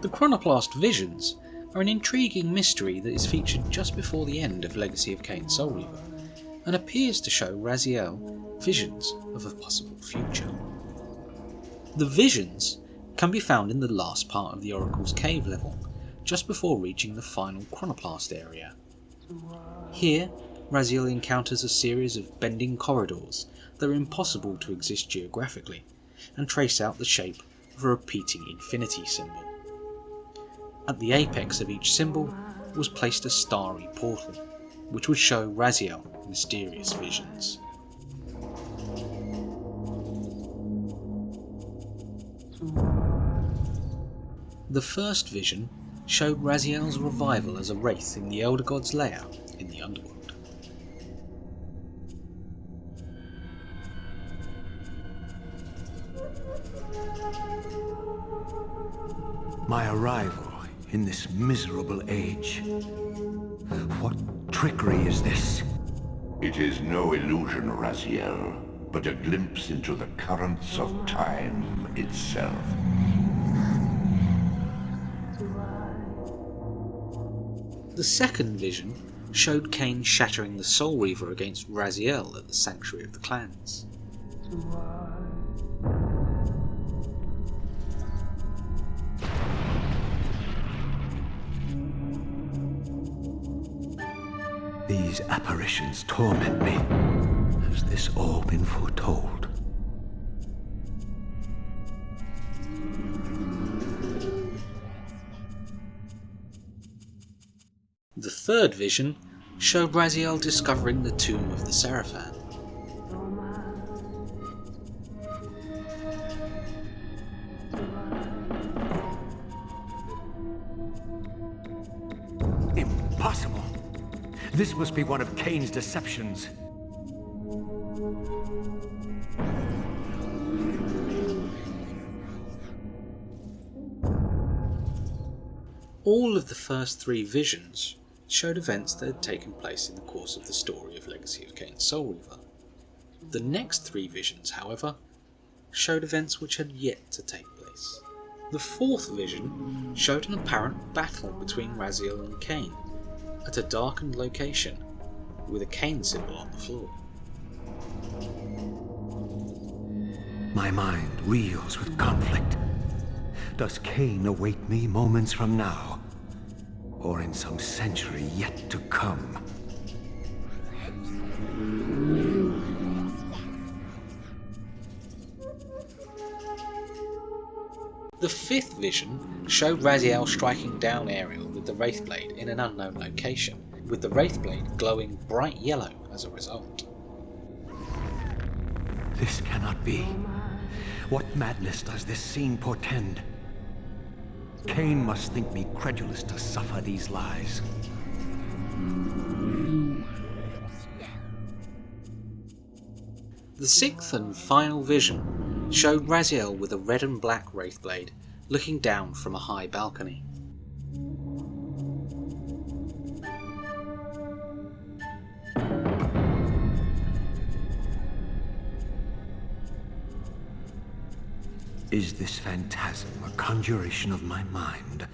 The Chronoplast visions are an intriguing mystery that is featured just before the end of Legacy of Kain Soul Reaver, and appears to show Raziel visions of a possible future. The visions can be found in the last part of the Oracle's Cave level, just before reaching the final Chronoplast area. Here, Raziel encounters a series of bending corridors that are impossible to exist geographically, and trace out the shape of a repeating infinity symbol. At the apex of each symbol was placed a starry portal, which would show Raziel mysterious visions. The first vision showed Raziel's revival as a wraith in the Elder God's lair in the underworld. My arrival in this miserable age. What trickery is this? It is no illusion, Raziel, but a glimpse into the currents of time itself. The second vision showed Kain shattering the Soul Reaver against Raziel at the Sanctuary of the Clans. These apparitions torment me. Has this all been foretold? The third vision showed Raziel discovering the tomb of the Seraphim. Impossible! This must be one of Kain's deceptions. All of the first three visions showed events that had taken place in the course of the story of Legacy of Kain Soul Reaver. The next three visions, however, showed events which had yet to take place. The fourth vision showed an apparent battle between Raziel and Kain at a darkened location with a Kain symbol on the floor. My mind reels with conflict. Does Kain await me moments from now? Or in some century yet to come? The fifth vision showed Raziel striking down Ariel with the Wraithblade in an unknown location, with the Wraithblade glowing bright yellow as a result. This cannot be. What madness does this scene portend? Kain must think me credulous to suffer these lies. The sixth and final vision showed Raziel with a red and black Wraithblade looking down from a high balcony. Is this phantasm a conjuration of my mind,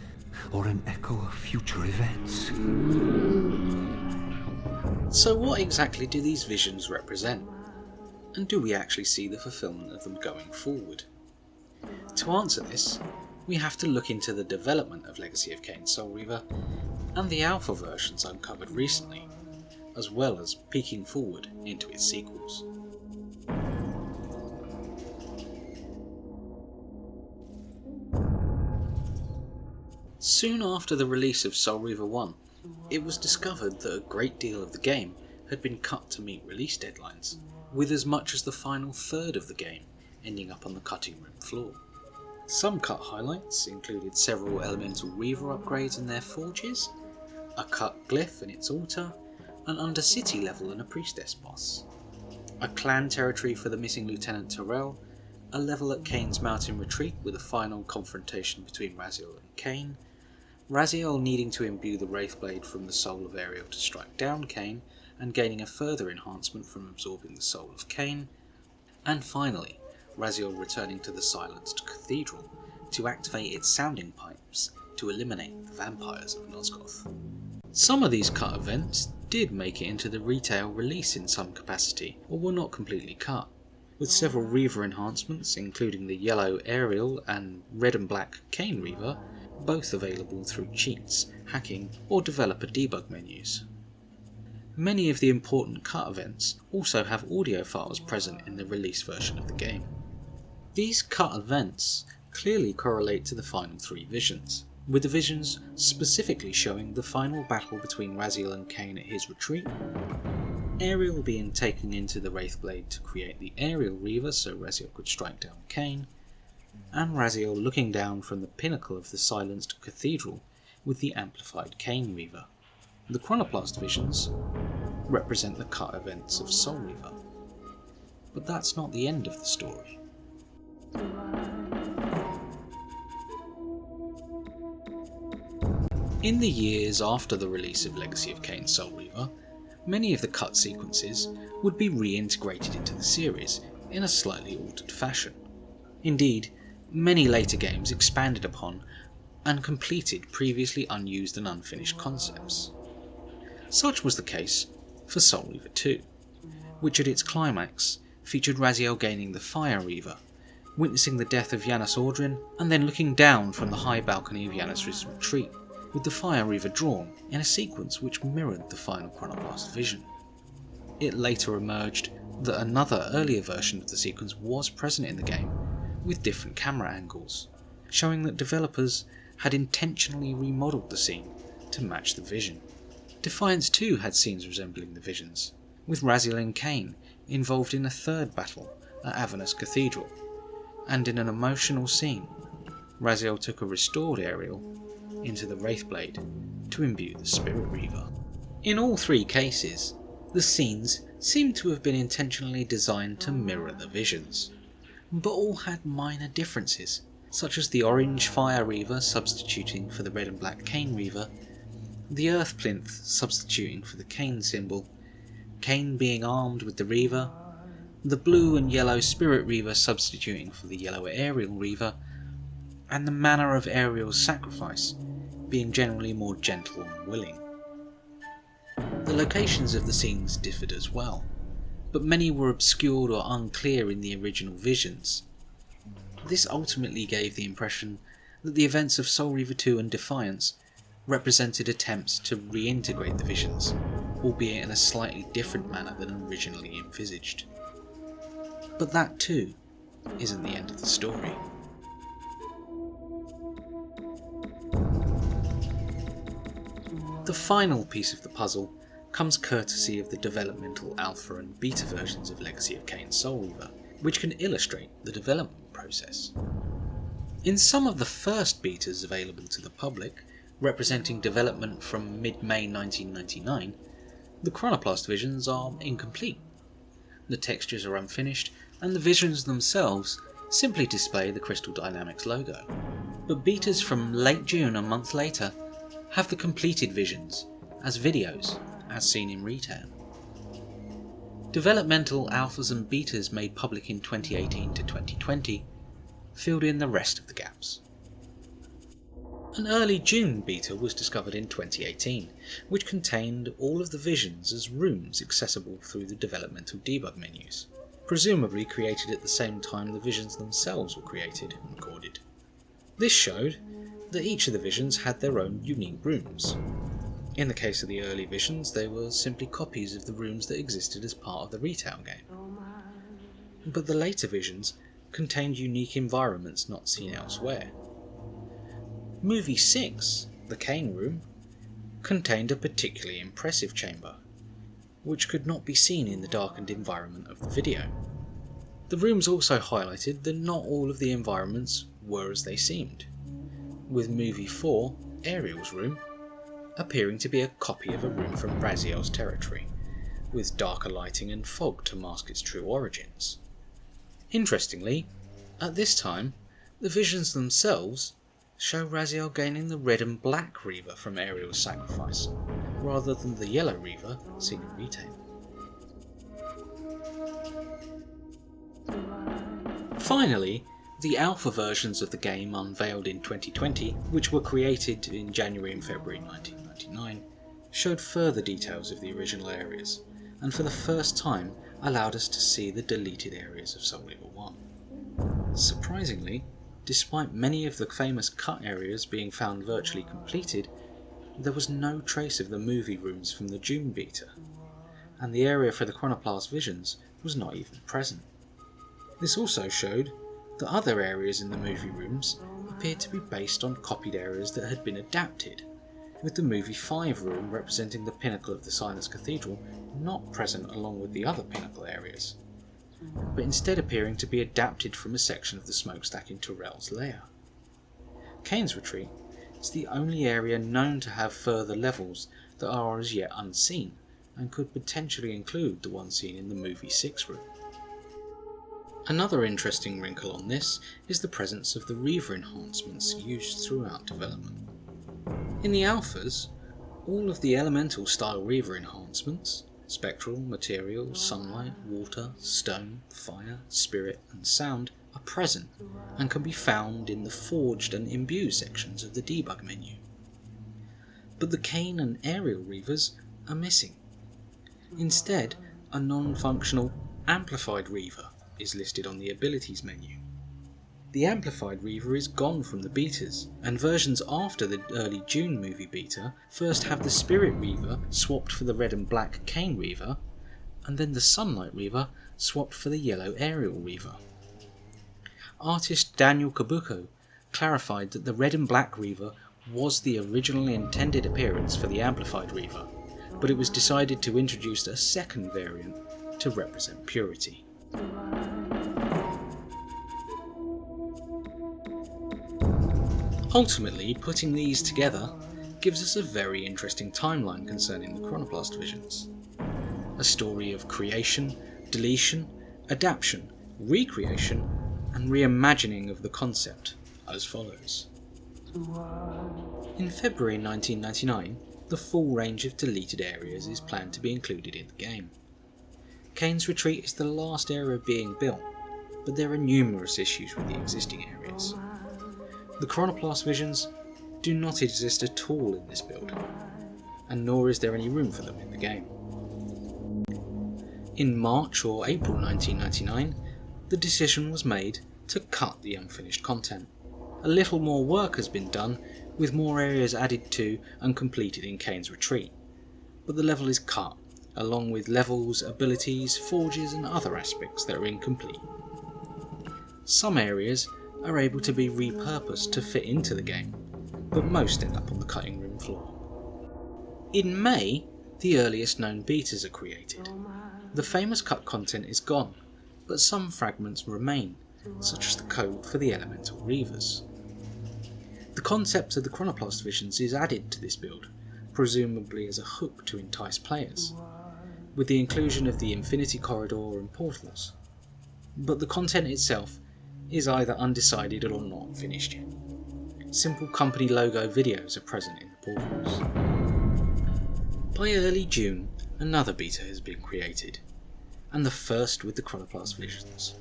or an echo of future events? So what exactly do these visions represent? And do we actually see the fulfillment of them going forward? To answer this, we have to look into the development of Legacy of Kain Soul Reaver and the alpha versions uncovered recently, as well as peeking forward into its sequels. Soon after the release of Soul Reaver 1, it was discovered that a great deal of the game had been cut to meet release deadlines, with as much as the final third of the game ending up on the cutting room floor. Some cut highlights included several Elemental Reaver upgrades in their forges, a cut glyph in its altar, an Undercity level and a Priestess boss, a clan territory for the missing Lieutenant Terrell, a level at Kain's Mountain Retreat with a final confrontation between Raziel and Kain, Raziel needing to imbue the Wraithblade from the soul of Ariel to strike down Kain, and gaining a further enhancement from absorbing the soul of Kain, and finally, Raziel returning to the silenced cathedral to activate its sounding pipes to eliminate the vampires of Nosgoth. Some of these cut events did make it into the retail release in some capacity, or were not completely cut, with several Reaver enhancements, including the yellow Ariel and red and black Kain Reaver, both available through cheats, hacking, or developer debug menus. Many of the important cut events also have audio files present in the release version of the game. These cut events clearly correlate to the final 3 visions, with the visions specifically showing the final battle between Raziel and Kain at his retreat, Ariel being taken into the Wraithblade to create the Ariel Reaver so Raziel could strike down Kain, and Raziel looking down from the pinnacle of the silenced cathedral with the amplified Kain Reaver. The Chronoplast visions represent the cut events of Soul Reaver. But that's not the end of the story. In the years after the release of Legacy of Kain Soul Reaver, many of the cut sequences would be reintegrated into the series in a slightly altered fashion. Indeed, many later games expanded upon and completed previously unused and unfinished concepts. Such was the case for Soul Reaver 2, which at its climax featured Raziel gaining the Fire Reaver, witnessing the death of Yanis Audrin, and then looking down from the high balcony of Yanis' retreat, with the Fire Reaver drawn in a sequence which mirrored the final Chronoplast vision. It later emerged that another earlier version of the sequence was present in the game, with different camera angles, showing that developers had intentionally remodelled the scene to match the vision. Defiance 2 had scenes resembling the visions, with Raziel and Kain involved in a third battle at Avernus Cathedral, and in an emotional scene, Raziel took a restored Ariel into the Wraithblade to imbue the Spirit Reaver. In all 3 cases, the scenes seemed to have been intentionally designed to mirror the visions, but all had minor differences, such as the orange Fire Reaver substituting for the red and black Kain Reaver, the Earth Plinth substituting for the Kain symbol, Kain being armed with the Reaver, the blue and yellow Spirit Reaver substituting for the yellow Ariel Reaver, and the manner of Ariel's sacrifice being generally more gentle and willing. The locations of the scenes differed as well, but many were obscured or unclear in the original visions. This ultimately gave the impression that the events of Soul Reaver 2 and Defiance represented attempts to reintegrate the visions, albeit in a slightly different manner than originally envisaged. But that too isn't the end of the story. The final piece of the puzzle comes courtesy of the developmental alpha and beta versions of Legacy of Kain Soul Reaver, which can illustrate the development process. In some of the first betas available to the public, representing development from mid-May 1999, the Chronoplast visions are incomplete. The textures are unfinished, and the visions themselves simply display the Crystal Dynamics logo. But betas from late June, a month later, have the completed visions as videos, as seen in retail. Developmental alphas and betas made public in 2018 to 2020 filled in the rest of the gaps. An early June beta was discovered in 2018, which contained all of the visions as rooms accessible through the developmental debug menus, presumably created at the same time the visions themselves were created and recorded. This showed that each of the visions had their own unique rooms. In the case of the early visions, they were simply copies of the rooms that existed as part of the retail game. But the later visions contained unique environments not seen elsewhere. Movie 6, the Kain Room, contained a particularly impressive chamber, which could not be seen in the darkened environment of the video. The rooms also highlighted that not all of the environments were as they seemed, with Movie 4, Ariel's room, appearing to be a copy of a room from Raziel's territory, with darker lighting and fog to mask its true origins. Interestingly, at this time, the visions themselves show Raziel gaining the red and black Reaver from Ariel's sacrifice, rather than the yellow Reaver seen in retail. Finally, The alpha versions of the game unveiled in 2020, which were created in January and February 1999, showed further details of the original areas, and for the first time allowed us to see the deleted areas of Soul Reaver 1. Surprisingly, despite many of the famous cut areas being found virtually completed, there was no trace of the movie rooms from the June beta, and the area for the Chronoplast visions was not even present. This also showed that other areas in the movie rooms appeared to be based on copied areas that had been adapted, with the movie 5 room representing the pinnacle of the Silence Cathedral not present along with the other pinnacle areas, but instead appearing to be adapted from a section of the smokestack in Tyrell's lair. Kain's Retreat is the only area known to have further levels that are as yet unseen, and could potentially include the one seen in the movie 6 room. Another interesting wrinkle on this is the presence of the Reaver enhancements used throughout development. In the alphas, all of the elemental style Reaver enhancements, spectral, material, sunlight, water, stone, fire, spirit and sound, are present and can be found in the forged and imbue sections of the debug menu. But the Kain and aerial Reavers are missing. Instead, a non-functional amplified Reaver is listed on the abilities menu. The amplified Reaver is gone from the betas, and versions after the early June movie beta first have the Spirit Reaver swapped for the red and black Kain Reaver, and then the Sunlight Reaver swapped for the yellow Aerial Reaver. Artist Daniel Kabuko clarified that the red and black Reaver was the originally intended appearance for the amplified Reaver, but it was decided to introduce a second variant to represent purity. Ultimately, putting these together gives us a very interesting timeline concerning the Chronoplast visions. A story of creation, deletion, adaptation, recreation, and reimagining of the concept, as follows. In February 1999, the full range of deleted areas is planned to be included in the game. Kain's Retreat is the last area being built, but there are numerous issues with the existing areas. The Chronoplast visions do not exist at all in this build, and nor is there any room for them in the game. In March or April 1999, the decision was made to cut the unfinished content. A little more work has been done, with more areas added to and completed in Kain's Retreat, but the level is cut, along with levels, abilities, forges and other aspects that are incomplete. Some areas are able to be repurposed to fit into the game, but most end up on the cutting room floor. In May, the earliest known betas are created. The famous cut content is gone, but some fragments remain, such as the code for the elemental Reavers. The concept of the Chronoplast visions is added to this build, presumably as a hook to entice players, with the inclusion of the Infinity Corridor and portals, but the content itself is either undecided or not finished yet. Simple company logo videos are present in the portals. By early June, another beta has been created, and the first with the Chronoplast visions.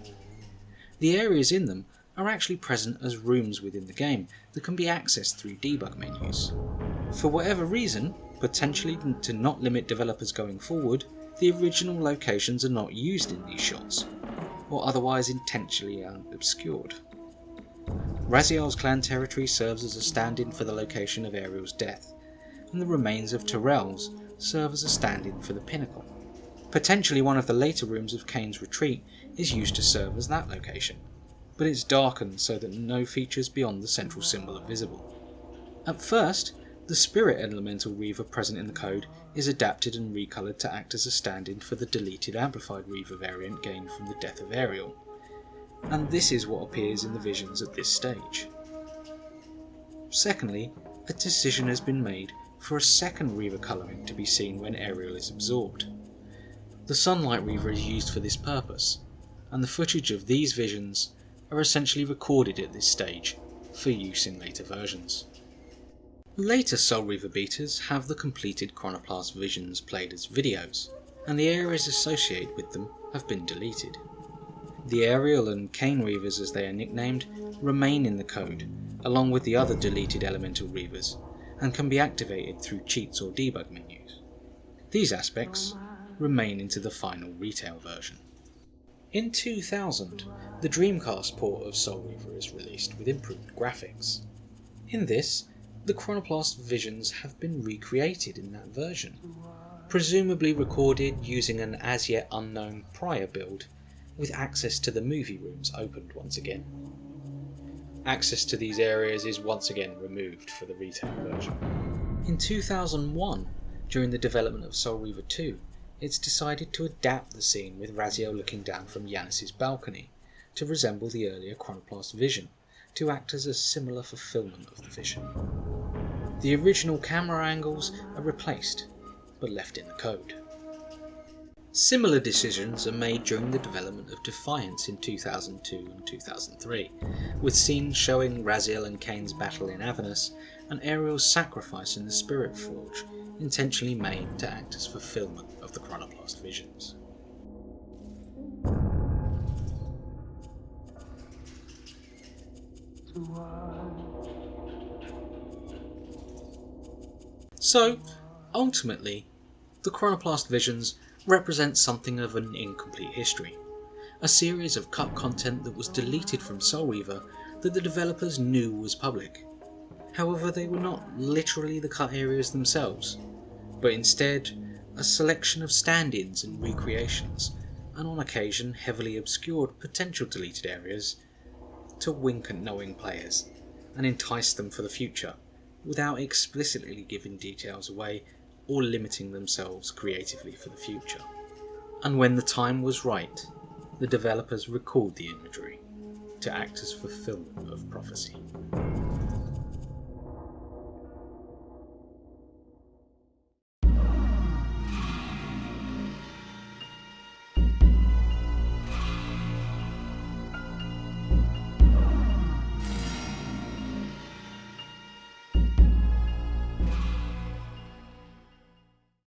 The areas in them are actually present as rooms within the game that can be accessed through debug menus. For whatever reason, potentially to not limit developers going forward, the original locations are not used in these shots, or otherwise intentionally obscured. Raziel's clan territory serves as a stand-in for the location of Ariel's death, and the remains of Tyrell's serve as a stand-in for the pinnacle. Potentially one of the later rooms of Kain's Retreat is used to serve as that location, but it's darkened so that no features beyond the central symbol are visible. At first, the Spirit Elemental Reaver present in the code is adapted and recoloured to act as a stand-in for the deleted Amplified Reaver variant gained from the death of Ariel, and this is what appears in the visions at this stage. Secondly, a decision has been made for a second Reaver colouring to be seen when Ariel is absorbed. The Sunlight Reaver is used for this purpose, and the footage of these visions are essentially recorded at this stage for use in later versions. Later Soul Reaver betas have the completed Chronoplast visions played as videos, and the areas associated with them have been deleted. The Aerial and Kain Reavers, as they are nicknamed, remain in the code, along with the other deleted Elemental Reavers, and can be activated through cheats or debug menus. These aspects remain into the final retail version. In 2000, the Dreamcast port of Soul Reaver is released with improved graphics. In this, the Chronoplast visions have been recreated in that version, presumably recorded using an as yet unknown prior build, with access to the movie rooms opened once again. Access to these areas is once again removed for the retail version. In 2001, during the development of Soul Reaver 2, it's decided to adapt the scene with Raziel looking down from Yanis's balcony to resemble the earlier Chronoplast vision, to act as a similar fulfillment of the vision. The original camera angles are replaced, but left in the code. Similar decisions are made during the development of Defiance in 2002 and 2003, with scenes showing Raziel and Kain's battle in Avernus and Ariel's sacrifice in the Spirit Forge, intentionally made to act as fulfillment of the Chronoplast visions. So, ultimately, the Chronoplast visions represent something of an incomplete history, a series of cut content that was deleted from Soul Reaver that the developers knew was public. However, they were not literally the cut areas themselves, but instead a selection of stand-ins and recreations, and on occasion heavily obscured potential deleted areas to wink at knowing players and entice them for the future, without explicitly giving details away or limiting themselves creatively for the future. And when the time was right, the developers recalled the imagery to act as fulfillment of prophecy.